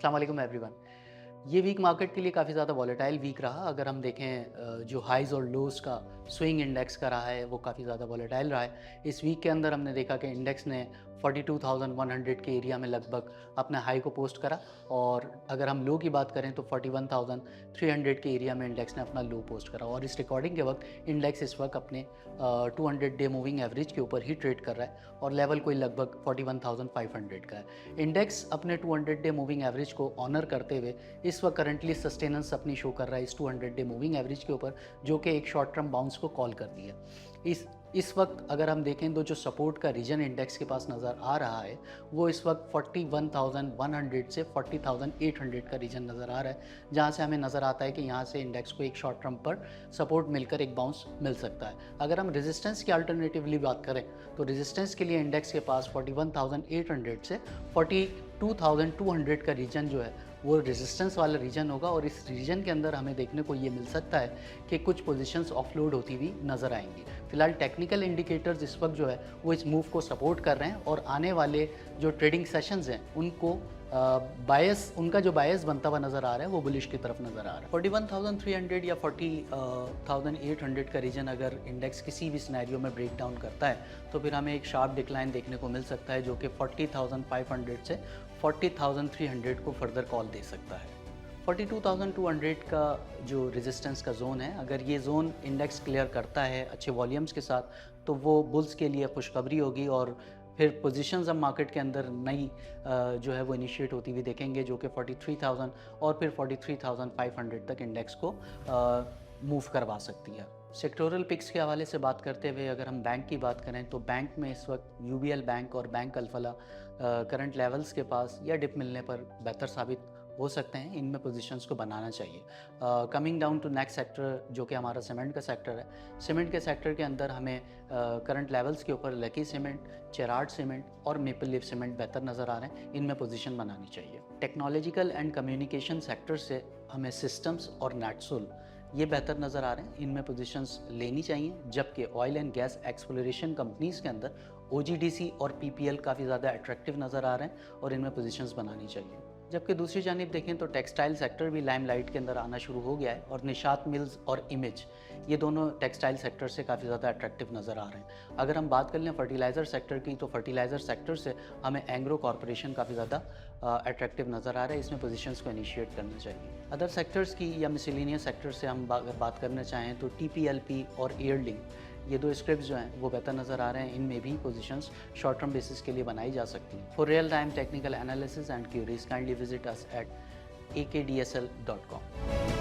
अस्सलाम वालेकुम एवरीवन। ये वीक मार्केट के लिए काफ़ी ज़्यादा वॉलेटाइल वीक रहा। अगर हम देखें जो हाइज़ और लोज़ का स्विंग इंडेक्स का रहा है वो काफ़ी ज़्यादा वॉलेटाइल रहा है। इस वीक के अंदर हमने देखा कि इंडेक्स ने 42,100 के एरिया में लगभग अपना हाई को पोस्ट करा और अगर हम लो की बात करें तो 41,300 के एरिया में इंडेक्स ने अपना लो पोस्ट करा और इस रिकॉर्डिंग के वक्त इंडेक्स इस वक्त अपने 200 डे मूविंग एवरेज के ऊपर ही ट्रेड कर रहा है और लेवल कोई लगभग 41,500 का है। इंडेक्स अपने 200 डे मूविंग एवरेज को ऑनर करते हुए इस वक्त करंटली सस्टेनेंस अपनी शो कर रहा है इस 200 डे मूविंग एवरेज के ऊपर, जो कि एक शॉर्ट टर्म बाउंस को कॉल कर रही है। इस वक्त अगर हम देखें तो जो सपोर्ट का रीजन इंडेक्स के पास नज़र आ रहा है वो इस वक्त 41,100 से 40,800 का रीजन नज़र आ रहा है, जहां से हमें नज़र आता है कि यहां से इंडेक्स को एक शॉर्ट टर्म पर सपोर्ट मिलकर एक बाउंस मिल सकता है। अगर हम रेजिस्टेंस की अल्टरनेटिवली बात करें तो रेजिस्टेंस के लिए इंडेक्स के पास 41,800 से 42,200 का रीजन जो है वो रेजिस्टेंस वाला रीजन होगा और इस रीजन के अंदर हमें देखने को ये मिल सकता है कि कुछ पोजीशंस ऑफलोड होती हुई नज़र आएंगी। फिलहाल टेक्निकल इंडिकेटर्स इस वक्त जो है वो इस मूव को सपोर्ट कर रहे हैं और आने वाले जो ट्रेडिंग सेशंस हैं उनको उनका जो बायस बनता हुआ नज़र आ रहा है वो बुलिश की तरफ नज़र आ रहा है। 41,300 या 40,800 का रीजन अगर इंडेक्स किसी भी सिनेरियो में ब्रेक डाउन करता है तो फिर हमें एक शार्प डिक्लाइन देखने को मिल सकता है जो कि 40,500 से 40,300 को फर्दर कॉल दे सकता है। 42,200 का जो रेजिस्टेंस का जोन है, अगर ये जोन इंडेक्स क्लियर करता है अच्छे वॉल्यूम्स के साथ तो वो बुल्स के लिए खुशखबरी होगी और फिर पोजीशंस हम मार्केट के अंदर नई जो है वो इनिशिएट होती हुई देखेंगे जो कि 43,000 और फिर 43,500 तक इंडेक्स को मूव करवा सकती है। सेक्टोरल पिक्स के हवाले से बात करते हुए अगर हम बैंक की बात करें तो बैंक में इस वक्त यूबीएल बैंक और बैंक अल्फला करंट लेवल्स के पास या डिप मिलने पर बेहतर साबित हो सकते हैं, इनमें पोजीशंस को बनाना चाहिए। Coming down to next sector जो कि हमारा सीमेंट का सेक्टर है, सीमेंट के सेक्टर के अंदर हमें करंट लेवल्स के ऊपर लकी सीमेंट, चेराड सीमेंट और मेपल लीफ सीमेंट बेहतर नज़र आ रहे हैं, इनमें पोजीशन बनानी चाहिए। टेक्नोलॉजिकल एंड कम्युनिकेशन सेक्टर से हमें सिस्टम्स और नेटसुल ये बेहतर नज़र आ रहे हैं, इनमें पोजीशंस लेनी चाहिए। जबकि oil and gas exploration companies के अंदर ओजीडीसी और पीपीएल काफ़ी ज़्यादा अट्रैक्टिव नज़र आ रहे हैं और इनमें पोजीशंस बनानी चाहिए। जबकि दूसरी जानिब देखें तो टेक्सटाइल सेक्टर भी लाइमलाइट के अंदर आना शुरू हो गया है और निशात मिल्स और इमेज ये दोनों टेक्सटाइल सेक्टर से काफ़ी ज़्यादा अट्रैक्टिव नज़र आ रहे हैं। अगर हम बात कर लें फर्टिलाइज़र सेक्टर की तो फर्टिलाइज़र सेक्टर से हमें एंग्रो कॉरपोरेशन काफ़ी ज़्यादा अट्रैक्टिव नज़र आ रहा है, इसमें पोजीशंस को इनिशिएट करना चाहिए। अदर सेक्टर्स की या मिसलिनियस सेक्टर से हम बात करना चाहें तो टीपीएलपी और एयरलिंक ये दो स्क्रिप्ट्स जो हैं वो बेहतर नज़र आ रहे हैं, इनमें भी पोजीशंस शॉर्ट टर्म बेसिस के लिए बनाई जा सकती हैं। For real time technical analysis and queries kindly visit us at akdsl.com।